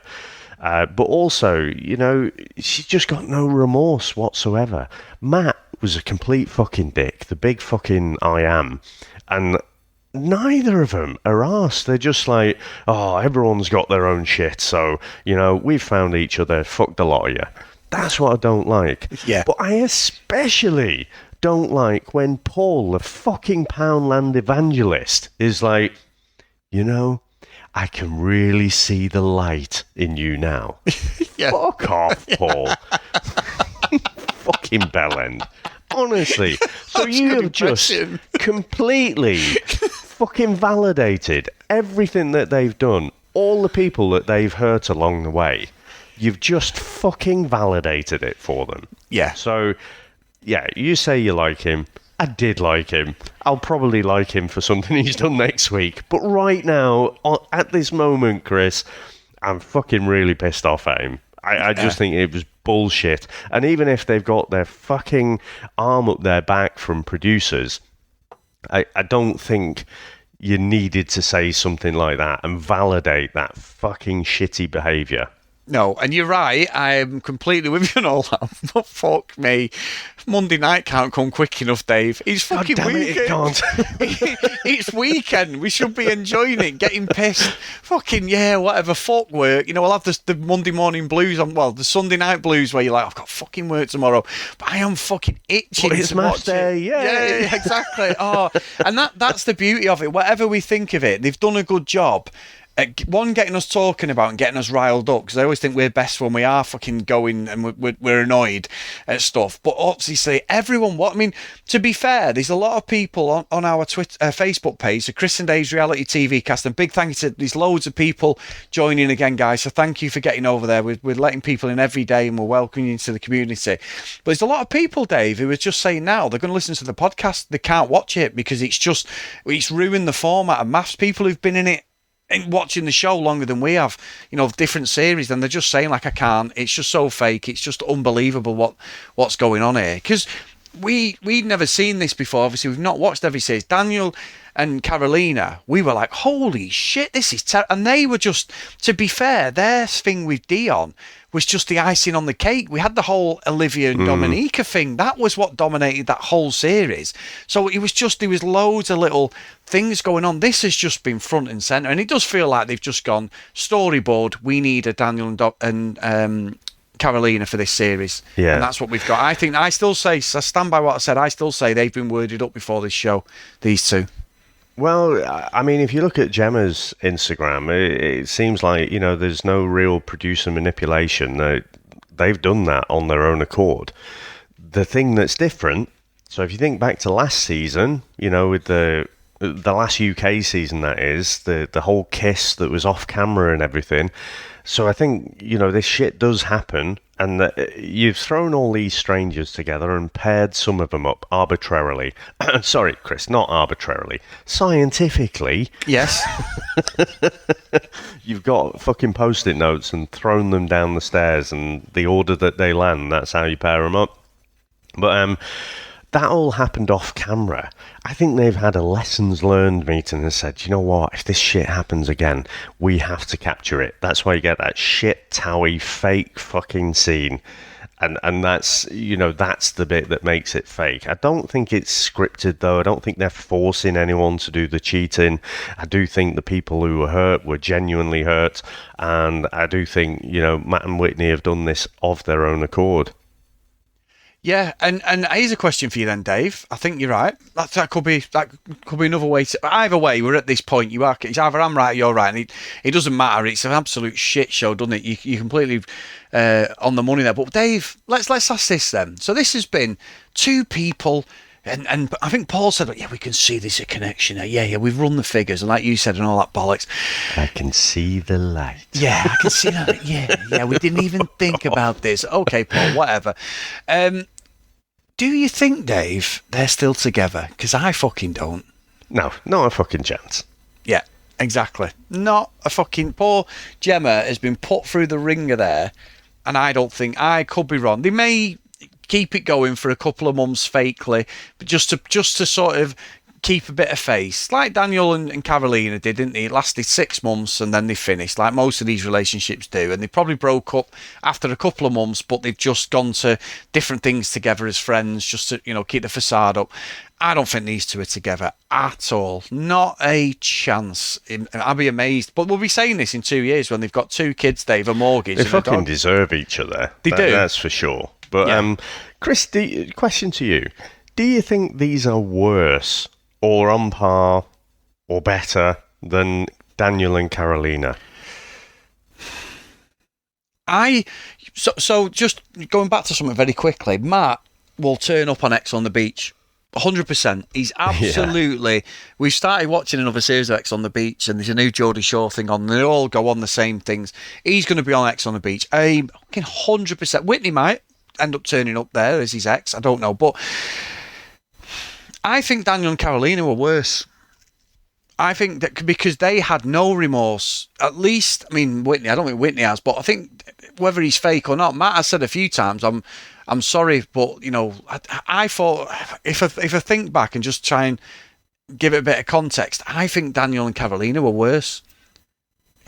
But also, you know, she's just got no remorse whatsoever. Matt was a complete fucking dick, the big fucking I am, and neither of them are arsed. They're just like, oh, everyone's got their own shit, so, you know, we've found each other, fuck the lot of you. That's what I don't like. Yeah. But I especially... don't like when Paul, the fucking Poundland evangelist, is like, you know, I can really see the light in you now. Fuck off, Paul. Fucking bellend. Honestly. So you have just completely fucking validated everything that they've done, all the people that they've hurt along the way. You've just fucking validated it for them. Yeah. So... yeah, you say you like him. I did like him. I'll probably like him for something he's done next week. But right now, at this moment, Chris, I'm fucking really pissed off at him. I just think it was bullshit. And even if they've got their fucking arm up their back from producers, I don't think you needed to say something like that and validate that fucking shitty behaviour. No, and you're right. I'm completely with you on all that. But fuck me. Monday night can't come quick enough, Dave. It's fucking weekend. It can't. It's weekend. We should be enjoying it, getting pissed. Fucking whatever. Fuck work. You know, we'll have the Monday morning blues on. Well, the Sunday night blues where you're like, I've got fucking work tomorrow, but I am fucking itching it's to match watch day. it. Yeah, exactly. Oh, and that's the beauty of it. Whatever we think of it, they've done a good job. One, getting us talking about and getting us riled up, because I always think we're best when we are fucking going and we're annoyed at stuff. But obviously, everyone, to be fair, there's a lot of people on our Facebook page, the Chris and Dave's Reality TV Cast, and big thank you to there's loads of people joining again, guys. So thank you for getting over there. We're letting people in every day and we're welcoming you into the community. But there's a lot of people, Dave, who are just saying now they're going to listen to the podcast. They can't watch it because it's ruined the format of maths. People who've been in it and watching the show longer than we have, you know, different series, and they're just saying, like, I can't. It's just so fake. It's just unbelievable what's going on here. Because we'd never seen this before. Obviously, we've not watched every series. Daniel and Carolina, we were like, holy shit, this is terrible. And they were just, to be fair, their thing with Dion was just the icing on the cake. We had the whole Olivia and Dominica thing. That was what dominated that whole series. So there was loads of little things going on. This has just been front and centre. And it does feel like they've just gone, storyboard, we need a Daniel and Carolina for this series. Yeah. And that's what we've got. I stand by what I said. I still say they've been worded up before this show, these two. Well, I mean, if you look at Gemma's Instagram, it seems like, there's no real producer manipulation. They've done that on their own accord. The thing that's different, so if you think back to last season, with the last UK season, that is, the whole kiss that was off camera and everything. So I think, this shit does happen, and that you've thrown all these strangers together and paired some of them up arbitrarily. Sorry, Chris, not arbitrarily. Scientifically. Yes. You've got fucking post-it notes and thrown them down the stairs, and the order that they land, that's how you pair them up. But that all happened off camera. I think they've had a lessons learned meeting and said, you know what, if this shit happens again, we have to capture it. That's why you get that shit, towy, fake fucking scene. And that's, that's the bit that makes it fake. I don't think it's scripted, though. I don't think they're forcing anyone to do the cheating. I do think the people who were hurt were genuinely hurt. And I do think, Matt and Whitney have done this of their own accord. Yeah, and here's a question for you then, Dave. I think you're right. That could be another way to. Either way, we're at this point. It's either I'm right or you're right, and it doesn't matter. It's an absolute shit show, doesn't it? You completely on the money there. But Dave, let's ask this then. So this has been two people. And I think Paul said, yeah, we can see there's a connection there. Yeah, we've run the figures, and like you said, and all that bollocks. I can see the light. Yeah, I can see that. Yeah, we didn't even think about this. Okay, Paul, whatever. Do you think, Dave, they're still together? Because I fucking don't. No, not a fucking chance. Yeah, exactly. Not a fucking... Poor Gemma has been put through the ringer there, and I don't think... I could be wrong. They may keep it going for a couple of months fakely, but just to sort of keep a bit of face, like Daniel and Carolina did, didn't they? It lasted 6 months and then they finished, like most of these relationships do, and they probably broke up after a couple of months, but they've just gone to different things together as friends, just to keep the facade up. I don't think these two are together at all. Not a chance. I'll be amazed. But we'll be saying this in 2 years when they've got 2 kids, Dave, a mortgage. They fucking deserve each other. They do. That's for sure. But, yeah. Chris, question to you. Do you think these are worse or on par or better than Daniel and Carolina? So just going back to something very quickly, Matt will turn up on X on the Beach. 100%. He's absolutely... Yeah. We've started watching another series of X on the Beach, and there's a new Geordie Shore thing on, and they all go on the same things. He's going to be on X on the Beach. I'm 100%. Whitney might end up turning up there as his ex. I don't know. But I think Daniel and Carolina were worse. I think that because they had no remorse. At least, I mean, Whitney, I don't think Whitney has, but I think whether he's fake or not, Matt has said a few times, I'm sorry, but, I thought, if I think back and just try and give it a bit of context, I think Daniel and Carolina were worse.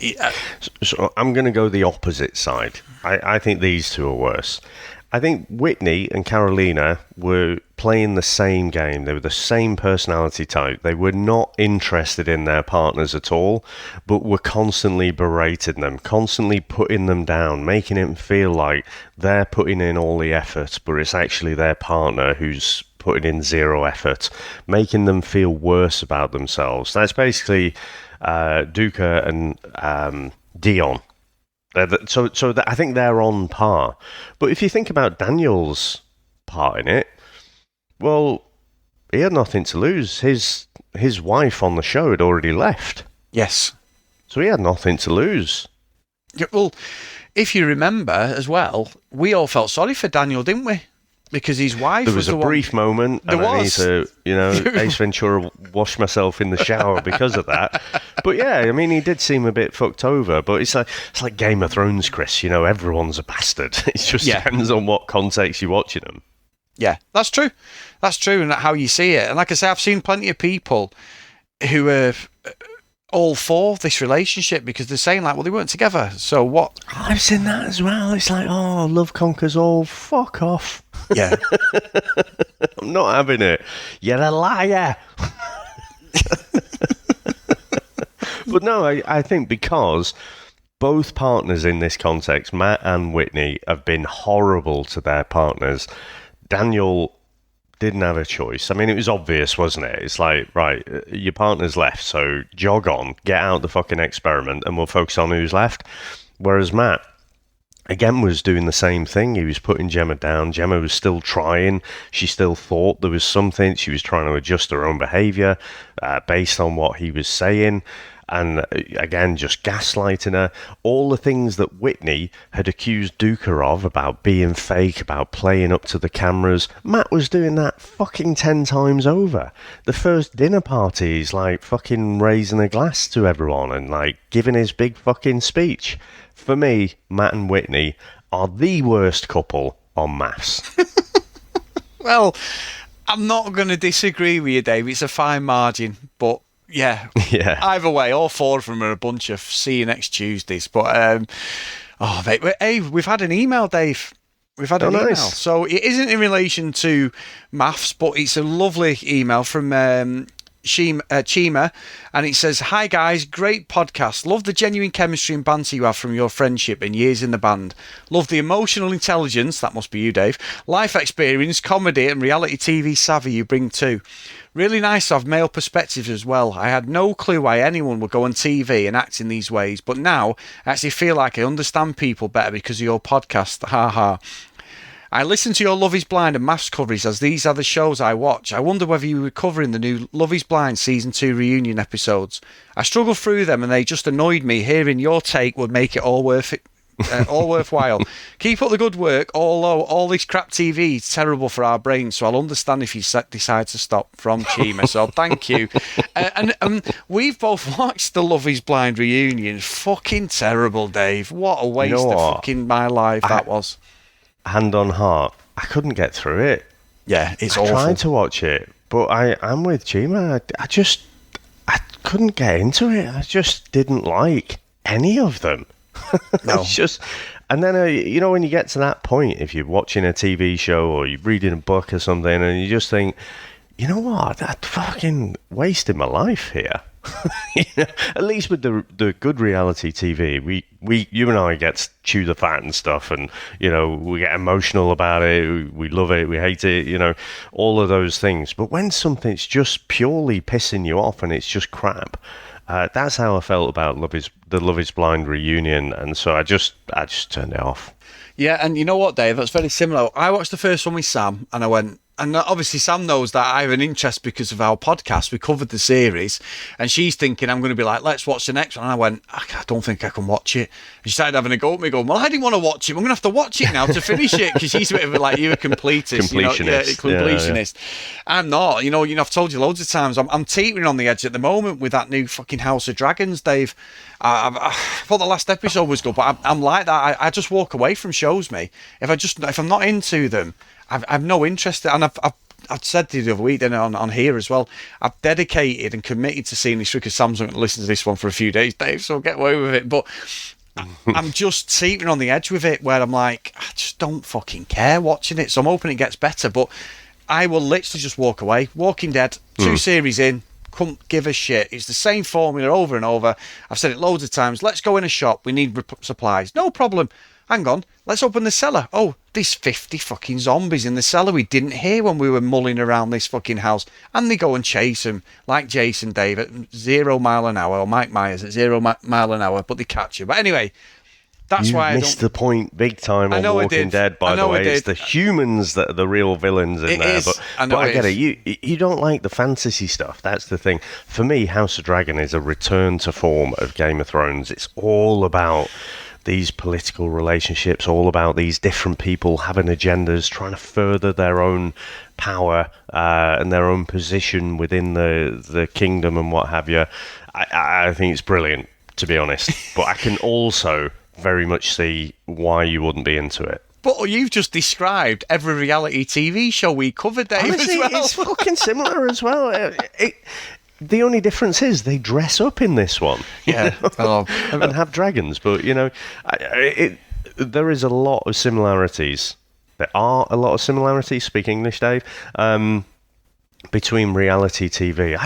Yeah. So I'm going to go the opposite side. I think these two are worse. I think Whitney and Carolina were playing the same game. They were the same personality type. They were not interested in their partners at all, but were constantly berating them, constantly putting them down, making it feel like they're putting in all the effort, but it's actually their partner who's putting in zero effort, making them feel worse about themselves. That's basically Duca and Dion. So I think they're on par. But if you think about Daniel's part in it, well, he had nothing to lose. His wife on the show had already left. Yes. So he had nothing to lose. Yeah, well, if you remember as well, we all felt sorry for Daniel, didn't we? Because his wife was the brief moment, and I need to, Ace Ventura, wash myself in the shower because of that. But yeah, I mean, he did seem a bit fucked over. But it's like Game of Thrones, Chris. Everyone's a bastard. It just depends on what context you're watching them. Yeah, that's true. That's true, and how you see it. And like I say, I've seen plenty of people who are all for this relationship because they're saying like, well, they weren't together. So what? I've seen that as well. It's like, oh, love conquers all. Fuck off. Yeah. I'm not having it. You're a liar. But no, I think because both partners in this context, Matt and Whitney, have been horrible to their partners. Daniel didn't have a choice. I mean, it was obvious, wasn't it? It's like, right, your partner's left, so jog on, get out the fucking experiment, and we'll focus on who's left. Whereas Matt, again, was doing the same thing. He was putting Gemma down. Gemma was still trying. She still thought there was something. She was trying to adjust her own behaviour based on what he was saying. And again, just gaslighting her. All the things that Whitney had accused Duca of, about being fake, about playing up to the cameras. Matt was doing that fucking 10 times over. The first dinner party, he's like fucking raising a glass to everyone and like giving his big fucking speech. For me, Matt and Whitney are the worst couple on maths. Well, I'm not going to disagree with you, Dave. It's a fine margin, but yeah. Either way, all four of them are a bunch of see you next Tuesdays. But mate, hey, we've had an email, Dave. We've had an email. So it isn't in relation to maths, but it's a lovely email from Chima, and it says, "Hi guys, great podcast. Love the genuine chemistry and banter you have from your friendship and years in the band. Love the emotional intelligence," that must be you, Dave, "life experience, comedy and reality TV savvy you bring too. Really nice to have male perspectives as well. I had no clue why anyone would go on TV and act in these ways, but now I actually feel like I understand people better because of your podcast. Ha. I listen to your Love is Blind and Maths coverage as these are the shows I watch. I wonder whether you were covering the new Love is Blind Season 2 reunion episodes. I struggled through them and they just annoyed me. Hearing your take would make it all worthwhile. Keep up the good work, although all this crap TV is terrible for our brains, so I'll understand if you decide to stop. From Chima. So thank you. And we've both watched the Love is Blind reunion. Fucking terrible, Dave. What a waste of fucking my life that was. Hand on heart, I couldn't get through it. Yeah, it's awful. I tried to watch it, but I'm with Chima. I couldn't get into it. I just didn't like any of them. No. It's just, and then when you get to that point, if you're watching a TV show or you're reading a book or something, and you just think, you know what, I'm fucking wasting my life here. At least with the good reality TV, you and I get to chew the fat and stuff, and we get emotional about it, we love it, we hate it, all of those things. But when something's just purely pissing you off and it's just crap, that's how I felt about the Love is Blind reunion, and so I just turned it off. Yeah, and you know what, Dave? That's very similar. I watched the first one with Sam, and I went. And obviously Sam knows that I have an interest because of our podcast. We covered the series, and she's thinking I'm going to be like, let's watch the next one. And I went, I don't think I can watch it. And she started having a go at me, going, well, I didn't want to watch it. I'm going to have to watch it now to finish it, because she's a bit of like, you're a completist. Completionist. Yeah. I'm not. I've told you loads of times, I'm teetering on the edge at the moment with that new fucking House of Dragons, Dave. I thought the last episode was good, but I'm like that. I just walk away from shows, mate. If I'm not into them, I've no interest, and I've said the other week, and on here as well, I've dedicated and committed to seeing this through, because Sam's not going to listen to this one for a few days, Dave, so I'll get away with it. But I'm just teetering on the edge with it, where I'm like, I just don't fucking care watching it. So I'm hoping it gets better, but I will literally just walk away. Walking Dead, 2 series in, couldn't give a shit. It's the same formula over and over. I've said it loads of times. Let's go in a shop. We need supplies. No problem. Hang on, let's open the cellar. Oh, there's 50 fucking zombies in the cellar we didn't hear when we were mulling around this fucking house. And they go and chase them, like Jason Dave at 0 mile an hour, or Mike Myers at 0 mile an hour, but they catch you. But anyway, that's why I missed the point big time on Walking Dead, by the way. It's the humans that are the real villains in there. But I get it. You don't like the fantasy stuff. That's the thing. For me, House of Dragon is a return to form of Game of Thrones. It's all about these political relationships, all about these different people having agendas, trying to further their own power and their own position within the kingdom and what have you. I think it's brilliant, to be honest. But I can also very much see why you wouldn't be into it. But you've just described every reality TV show we covered, Dave. Honestly, as well. It's fucking similar as well. The only difference is they dress up in this one, yeah, and have dragons. But there is a lot of similarities. There are a lot of similarities. Speak English, Dave. between reality TV.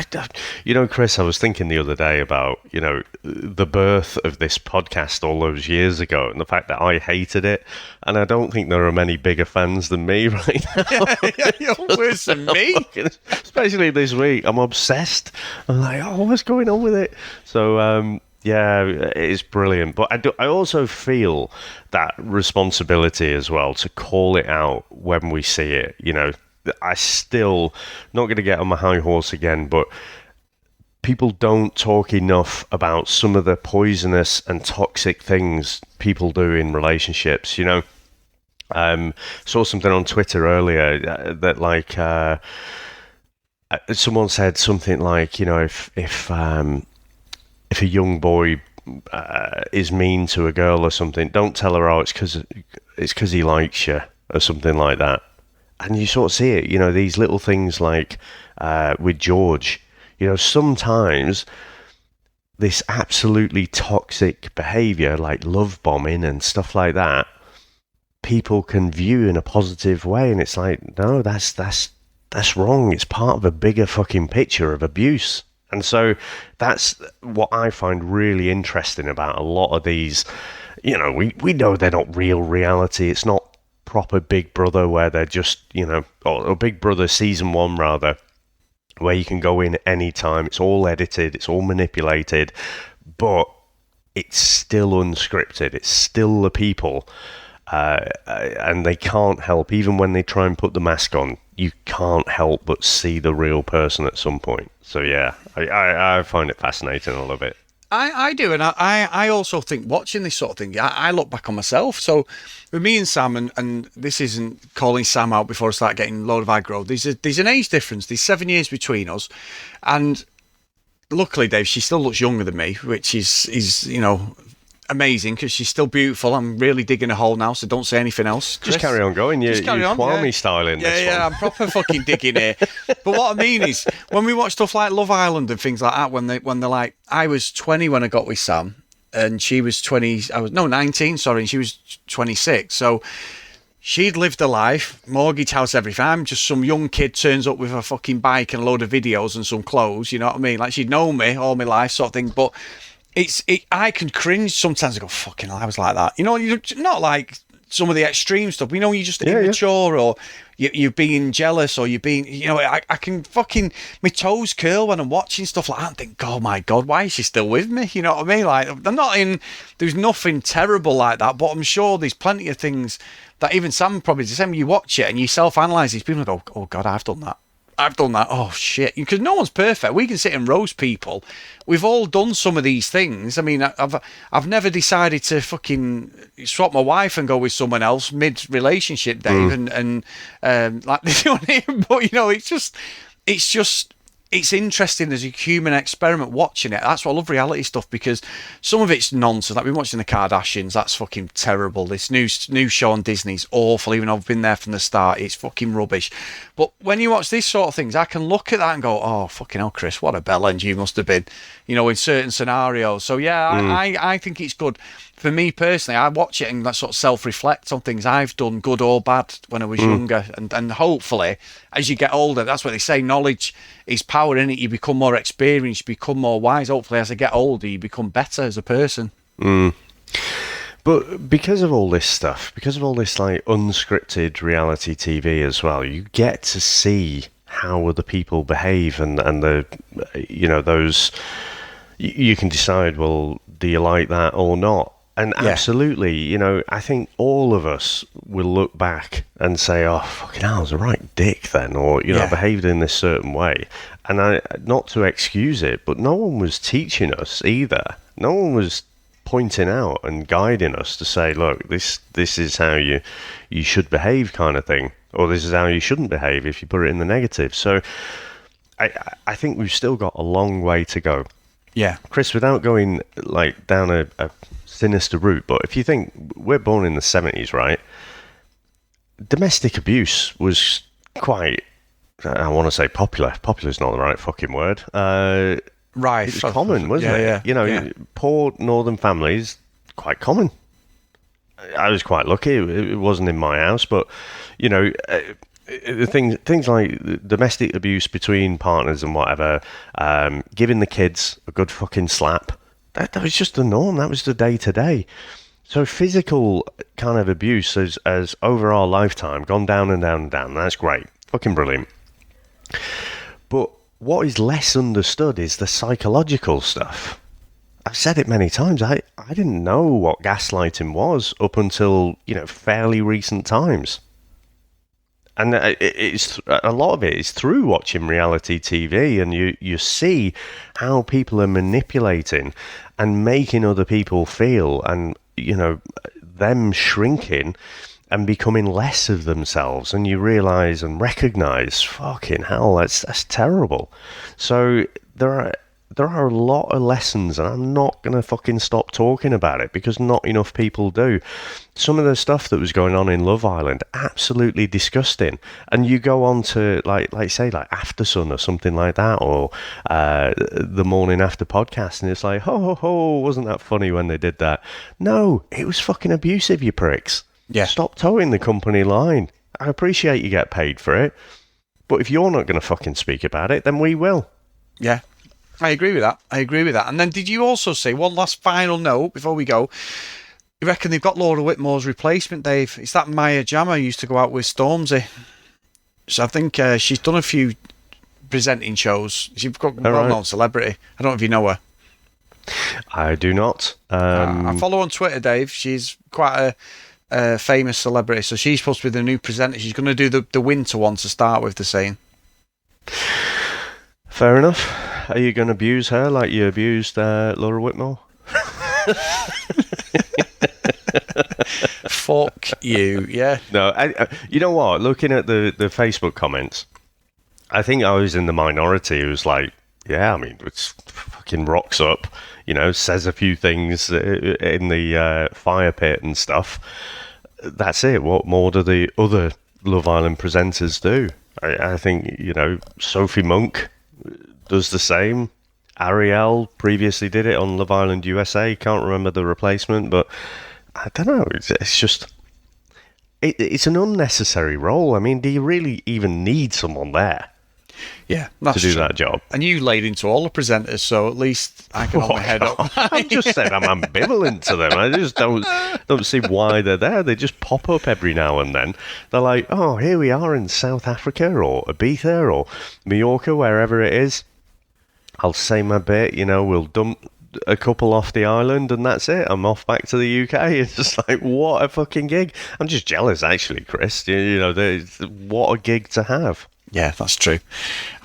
Chris, I was thinking the other day about, the birth of this podcast all those years ago and the fact that I hated it. And I don't think there are many bigger fans than me right now. You're worse than me. Especially this week. I'm obsessed. I'm like, oh, what's going on with it? So, yeah, it's brilliant. But I also feel that responsibility as well to call it out when we see it, I still, not going to get on my high horse again, but people don't talk enough about some of the poisonous and toxic things people do in relationships. Saw something on Twitter earlier that someone said something like, if a young boy is mean to a girl or something, don't tell her, it's because he likes you or something like that. And you sort of see it, these little things like with George, sometimes this absolutely toxic behavior like love bombing and stuff like that, people can view in a positive way. And it's like, no, that's wrong. It's part of a bigger fucking picture of abuse. And so that's what I find really interesting about a lot of these, we know they're not real reality. It's not proper Big Brother where they're just, or Big Brother season 1 rather, where you can go in any time. It's all edited, it's all manipulated, but it's still unscripted. It's still the people, and they can't help, even when they try and put the mask on, you can't help but see the real person at some point. So yeah, I find it fascinating a little bit. I do, and I also think watching this sort of thing, I look back on myself. So with me and Sam, and this isn't calling Sam out before I start getting a load of aggro, there's an age difference. There's 7 years between us, and luckily, Dave, she still looks younger than me, which is amazing because she's still beautiful. I'm really digging a hole now, so don't say anything else, Chris. Just carry on going. You're Kwame styling this one. I'm proper fucking digging it. But what I mean is, when we watch stuff like Love Island and things like that, when they're like, I was 20 when I got with Sam, and she was 19, sorry, and she was 26. So she'd lived a life, mortgage, house, everything. I'm just some young kid turns up with a fucking bike and a load of videos and some clothes, you know what I mean? Like, she'd known me all my life, sort of thing. But I can cringe sometimes. I go, fucking hell, I was like that. You're not like some of the extreme stuff. You're just immature, or you're being jealous, or you're being, I can fucking, my toes curl when I'm watching stuff like that and think, oh my God, why is she still with me? You know what I mean? Like, there's nothing terrible like that, but I'm sure there's plenty of things that even Sam probably the same. You watch it and you self-analyze these people and go, oh God, I've done that. Oh shit, because no one's perfect. We can sit and roast people. We've all done some of these things. I mean, I've never decided to fucking swap my wife and go with someone else mid-relationship, Dave, and like this one here. But it's interesting as a human experiment watching it. That's why I love reality stuff, because some of it's nonsense. Like we're watching the Kardashians, that's fucking terrible. This new show on Disney's awful, even though I've been there from the start. It's fucking rubbish. But when you watch these sort of things, I can look at that and go, oh, fucking hell, Chris, what a bellend you must have been, in certain scenarios. So yeah, I think it's good. For me personally, I watch it and sort of self-reflect on things I've done, good or bad, when I was younger. And hopefully, as you get older, that's what they say, knowledge is power, innit? You become more experienced, you become more wise. Hopefully, as I get older, you become better as a person. But because of all this stuff, because of all this like unscripted reality TV as well, you get to see how other people behave, and the, those, you can decide, well, do you like that or not? And absolutely, I think all of us will look back and say, oh, fucking hell, I was a right dick then, or, I behaved in this certain way. And not to excuse it, but no one was teaching us either. No one was pointing out and guiding us to say, look, this is how you should behave, kind of thing, or this is how you shouldn't behave if you put it in the negative. So I think we've still got a long way to go. Yeah. Chris, without going like down a sinister route, but if you think, we're born in the 70s, right? Domestic abuse was quite, I want to say popular. Popular is not the right fucking word. Right. It was common, wasn't it? Yeah. Poor northern families, quite common. I was quite lucky. It wasn't in my house, but, things like domestic abuse between partners and whatever, giving the kids a good fucking slap, that was just the norm. That was the day to day. So physical kind of abuse as over our lifetime gone down and down and down. That's great. Fucking brilliant. But what is less understood is the psychological stuff. I've said it many times. I didn't know what gaslighting was up until, fairly recent times. And it's a lot of it is through watching reality TV, and you see how people are manipulating and making other people feel, and them shrinking and becoming less of themselves, and you realise and recognise, fucking hell, that's terrible. So there are a lot of lessons, and I'm not going to fucking stop talking about it because not enough people do. Some of the stuff that was going on in Love Island, absolutely disgusting. And you go on to, like After Sun or something like that, or the Morning After podcast, and it's like, ho, wasn't that funny when they did that? No, it was fucking abusive, you pricks. Yeah. Stop towing the company line. I appreciate you get paid for it, but if you're not going to fucking speak about it, then we will. Yeah. I agree with that. And then did you also say, one last final note before we go, you reckon they've got Laura Whitmore's replacement, Dave? It's that Maya Jama who used to go out with Stormzy. So I think she's done a few presenting shows. She's got a well-known celebrity. I don't know if you know her. I do not. I follow her on Twitter, Dave. She's quite a famous celebrity. So she's supposed to be the new presenter. She's going to do the winter one to start with, they're saying. Fair enough. Are you going to abuse her like you abused Laura Whitmore? Fuck you, yeah. No, you know what? Looking at the Facebook comments, I think I was in the minority who was like, yeah, I mean, it's fucking rocks up, says a few things in the fire pit and stuff. That's it. What more do the other Love Island presenters do? I think, Sophie Monk does the same. Ariel previously did it on Love Island USA. Can't remember the replacement, but I don't know. It's just... It's an unnecessary role. I mean, do you really even need someone there? Yeah, that's to do true. that job. And you laid into all the presenters, so at least I can hold my head up. I just said I'm ambivalent to them. I just don't see why they're there. They just pop up every now and then. They're like, oh, here we are in South Africa or Ibiza or Mallorca, wherever it is. I'll say my bit, we'll dump a couple off the island and that's it. I'm off back to the UK. It's just like, what a fucking gig. I'm just jealous, actually, Chris. What a gig to have. Yeah, that's true.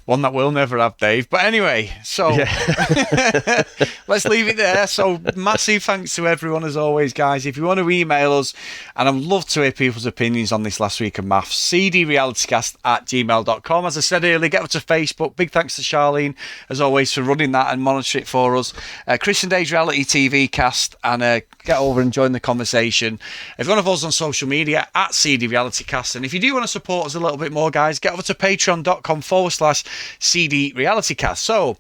One that we'll never have, Dave. But anyway, so yeah. Let's leave it there. So massive thanks to everyone as always, guys. If you want to email us, and I'd love to hear people's opinions on this last week of maths, cdrealitycast@gmail.com. As I said earlier, get up to Facebook. Big thanks to Charlene, as always, for running that and monitoring it for us. Chris and Dave's Reality TV cast, and get over and join the conversation. If you want to follow us on social media, @cdrealitycast. And if you do want to support us a little bit more, guys, get over to patreon.com/CD Realitycast. So,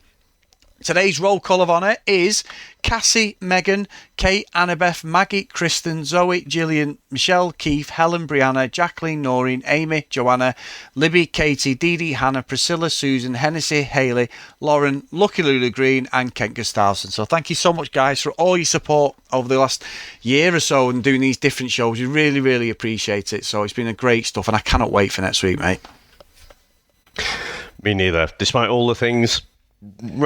today's roll call of honour is Cassie, Megan, Kate, Annabeth, Maggie, Kristen, Zoe, Gillian, Michelle, Keith, Helen, Brianna, Jacqueline, Noreen, Amy, Joanna, Libby, Katie, Dee Dee, Hannah, Priscilla, Susan, Hennessy, Hayley, Lauren, Lucky Lulu Green and Kent Gustafson. So thank you so much, guys, for all your support over the last year or so and doing these different shows. We really, really appreciate it. So it's been a great stuff and I cannot wait for next week, mate. Me neither. Despite all the things,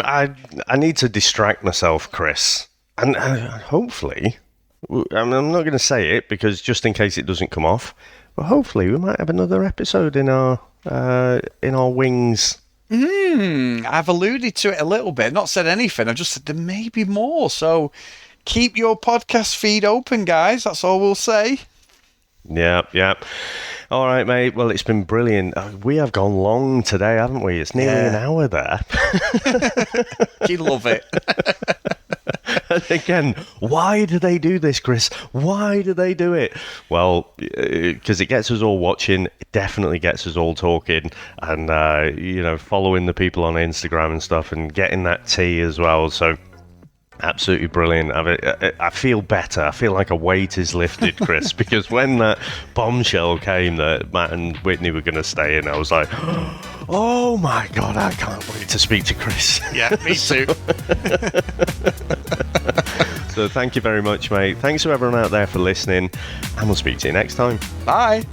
I need to distract myself, Chris. And hopefully, I'm not going to say it because just in case it doesn't come off, but hopefully we might have another episode in our wings. I've alluded to it a little bit, not said anything. I've just said there may be more. So keep your podcast feed open, guys. That's all we'll say. Yeah. All right, mate. Well, it's been brilliant. We have gone long today, haven't we? It's nearly an hour there. You love it. And again, why do they do this, Chris? Why do they do it? Well, because it gets us all watching. It definitely gets us all talking and, following the people on Instagram and stuff and getting that tea as well. So Absolutely brilliant. I feel better. I feel like a weight is lifted, Chris, because when that bombshell came that Matt and Whitney were going to stay in, I was like, oh my God, I can't wait to speak to Chris. Yeah, me too. So thank you very much, mate. Thanks to everyone out there for listening, and we'll speak to you next time. Bye.